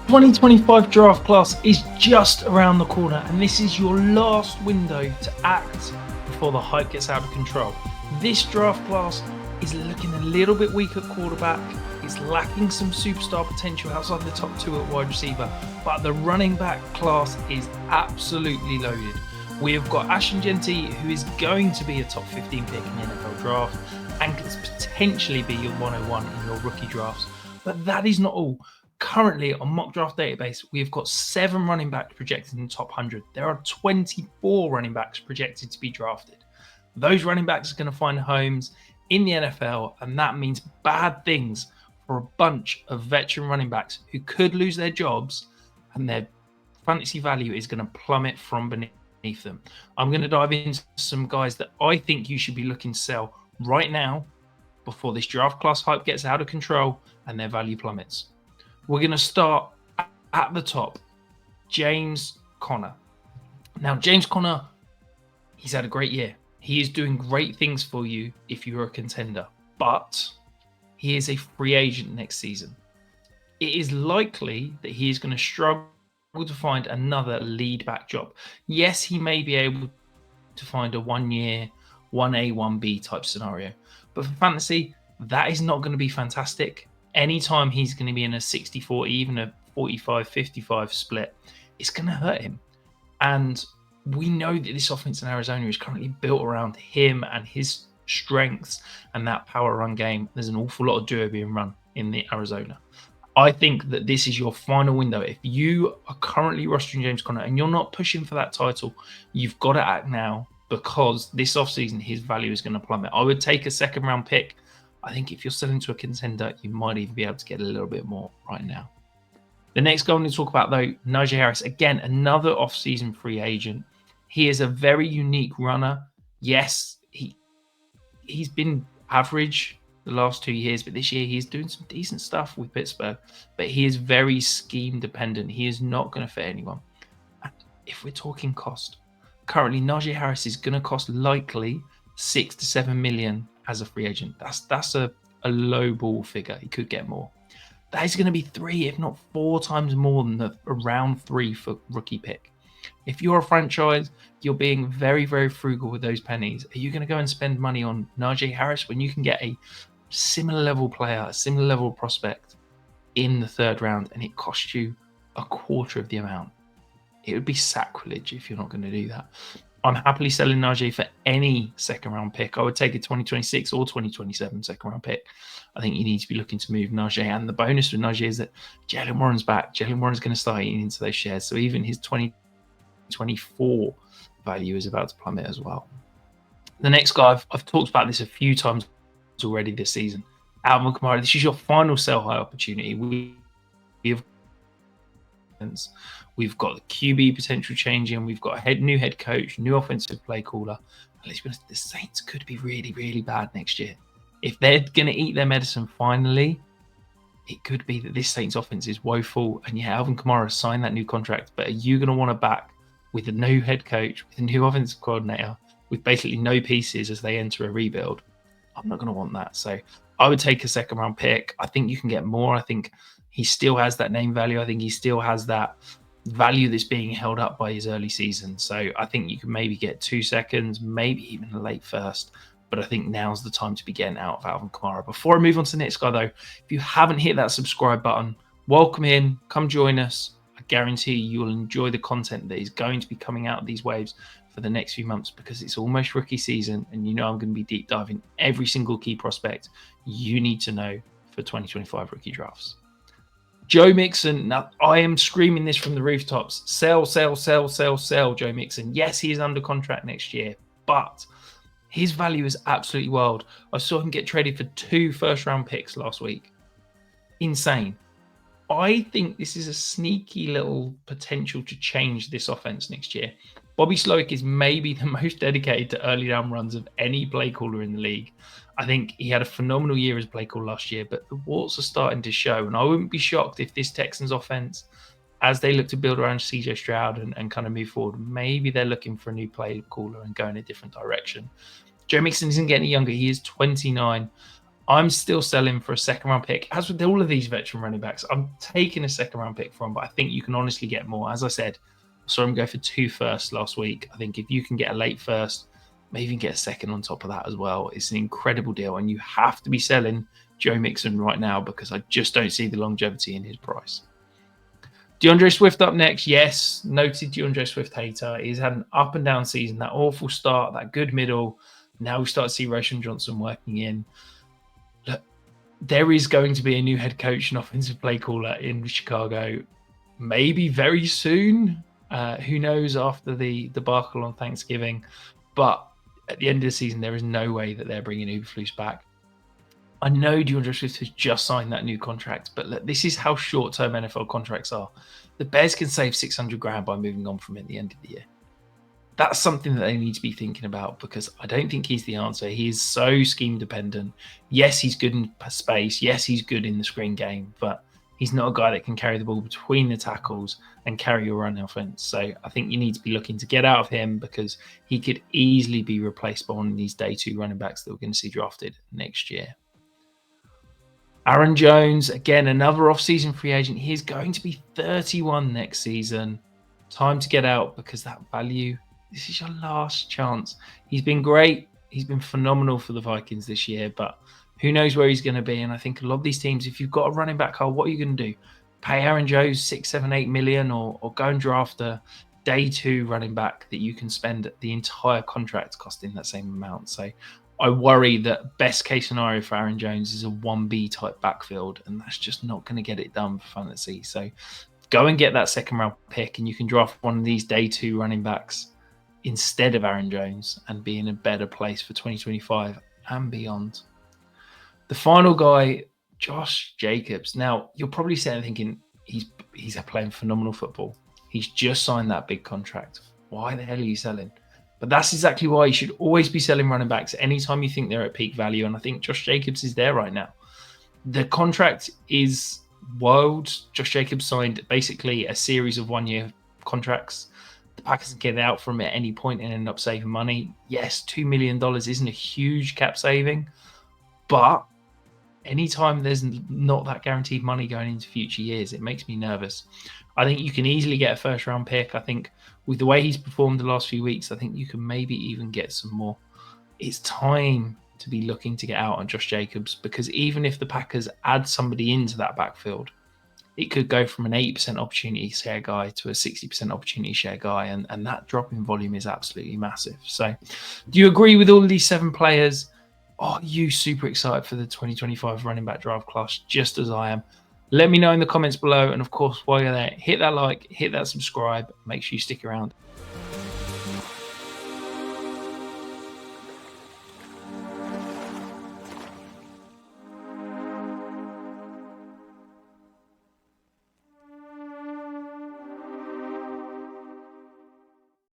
2025 draft class is just around the corner, and this is your last window to act before the hype gets out of control. This draft class is looking a little bit weak at quarterback. It's lacking some superstar potential outside the top two at wide receiver, but the running back class is absolutely loaded. We have got Ashton Jeanty, who is going to be a top 15 pick in the NFL draft and could potentially be your 101 in your rookie drafts. But that is not all. Currently, on Mock Draft Database, we've got 7 running backs projected in the top 100. There are 24 running backs projected to be drafted. Those running backs are going to find homes in the NFL, and that means bad things for a bunch of veteran running backs who could lose their jobs, and their fantasy value is going to plummet from beneath them. I'm going to dive into some guys that I think you should be looking to sell right now before this draft class hype gets out of control and their value plummets. We're going to start at the top, James Conner. Now, James Conner, he's had a great year. He is doing great things for you if you're a contender, but he is a free agent next season. It is likely that he is going to struggle to find another lead back job. Yes, he may be able to find a 1-year, 1A, 1B type scenario, but for fantasy, that is not going to be fantastic. Anytime he's going to be in a 60-40, even a 45-55 split, it's going to hurt him. And we know that this offense in Arizona is currently built around him and his strengths and that power run game. There's an awful lot of duo being run in the Arizona. I think that this is your final window. If you are currently rostering James Conner and you're not pushing for that title, you've got to act now, because this offseason, his value is going to plummet. I would take a second round pick. I think if you're selling to a contender, you might even be able to get a little bit more right now. The next guy I'm going to talk about, though, Najee Harris. Again, another off-season free agent. He is a very unique runner. Yes, he's been average the last 2 years, but this year he's doing some decent stuff with Pittsburgh. But he is very scheme dependent. He is not going to fit anyone. And if we're talking cost, currently Najee Harris is going to cost likely 6 to 7 million as a free agent. That's a low ball figure. He could get more. That is going to be 3, if not 4 times more than the round 3 for rookie pick. If you're a franchise, you're being very, very frugal with those pennies. Are you going to go and spend money on Najee Harris when you can get a similar level player, a similar level prospect in the 3rd round, and it costs you a quarter of the amount? It would be sacrilege if you're not going to do that. I'm happily selling Najee for any second round pick. I would take a 2026 or 2027 second round pick. I think you need to be looking to move Najee. And the bonus with Najee is that Jalen Warren's back. Jalen Warren's going to start eating into those shares. So even his 2024 value is about to plummet as well. The next guy, I've talked about this a few times already this season. Alvin Kamara, this is your final sell high opportunity. We've got the QB potential changing. We've got a new head coach, new offensive play caller. And let's be honest, the Saints could be really, really bad next year. If they're going to eat their medicine finally, it could be that this Saints offense is woeful. And yeah, Alvin Kamara signed that new contract, but are you going to want to back with a new head coach, with a new offensive coordinator, with basically no pieces as they enter a rebuild? I'm not going to want that. So I would take a second round pick. I think you can get more. I think he still has that name value. I think he still has that value that's being held up by his early season. So I think you can maybe get 2 seconds, maybe even a late first. But I think now's the time to be getting out of Alvin Kamara. Before I move on to the next guy, though, if you haven't hit that subscribe button, welcome in, come join us. I guarantee you will enjoy the content that is going to be coming out of these waves for the next few months, because it's almost rookie season. And you know I'm going to be deep diving every single key prospect you need to know for 2025 rookie drafts. Joe Mixon. Now, I am screaming this from the rooftops. Sell, sell, sell, sell, sell Joe Mixon. Yes, he is under contract next year, but his value is absolutely wild. I saw him get traded for 2 first-round picks last week. Insane. I think this is a sneaky little potential to change this offense next year. Bobby Slowick is maybe the most dedicated to early down runs of any play caller in the league. I think he had a phenomenal year as play caller last year, but the warts are starting to show. And I wouldn't be shocked if this Texans offense, as they look to build around CJ Stroud and kind of move forward, maybe they're looking for a new play caller and go in a different direction. Joe Mixon isn't getting younger. He is 29. I'm still selling for a second round pick. As with all of these veteran running backs, I'm taking a second round pick from, but I think you can honestly get more. As I said, I saw him go for 2 firsts last week. I think if you can get a late first, maybe even get a second on top of that as well, it's an incredible deal. And you have to be selling Joe Mixon right now because I just don't see the longevity in his price. DeAndre Swift up next. Yes, noted DeAndre Swift hater. He's had an up and down season, that awful start, that good middle. Now we start to see Roshan Johnson working in. Look, there is going to be a new head coach and offensive play caller in Chicago, maybe very soon. Who knows after the debacle on Thanksgiving. But at the end of the season, there is no way that they're bringing Eberflus back. I know DeAndre Swift has just signed that new contract, but look, this is how short-term NFL contracts are. The Bears can save $600,000 by moving on from it at the end of the year. That's something that they need to be thinking about because I don't think he's the answer. He is so scheme-dependent. Yes, he's good in space. Yes, he's good in the screen game, but he's not a guy that can carry the ball between the tackles and carry your run offense. So I think you need to be looking to get out of him because he could easily be replaced by one of these day 2 running backs that we're going to see drafted next year. Aaron Jones, again, another off-season free agent. He's going to be 31 next season. Time to get out because that value, this is your last chance. He's been great. He's been phenomenal for the Vikings this year, but who knows where he's going to be. And I think a lot of these teams, if you've got a running back, what are you going to do? Pay Aaron Jones 6, 7, 8 million or go and draft a day 2 running back that you can spend the entire contract costing that same amount. So I worry that best case scenario for Aaron Jones is a 1B type backfield, and that's just not going to get it done for fantasy. So go and get that second round pick, and you can draft one of these day 2 running backs instead of Aaron Jones and be in a better place for 2025 and beyond. The final guy, Josh Jacobs. Now, you're probably sitting there thinking he's playing phenomenal football. He's just signed that big contract. Why the hell are you selling? But that's exactly why you should always be selling running backs anytime you think they're at peak value. And I think Josh Jacobs is there right now. The contract is wild. Josh Jacobs signed basically a series of 1-year contracts. The Packers can get out from it at any point and end up saving money. Yes, $2 million isn't a huge cap saving, but anytime there's not that guaranteed money going into future years, it makes me nervous. I think you can easily get a first round pick. I think with the way he's performed the last few weeks, I think you can maybe even get some more. It's time to be looking to get out on Josh Jacobs because even if the Packers add somebody into that backfield, it could go from an 80% opportunity share guy to a 60% opportunity share guy. And that drop in volume is absolutely massive. So do you agree with all of these 7 players? Are you super excited for the 2025 running back draft class, just as I am? Let me know in the comments below. And of course, while you're there, hit that like, hit that subscribe. Make sure you stick around.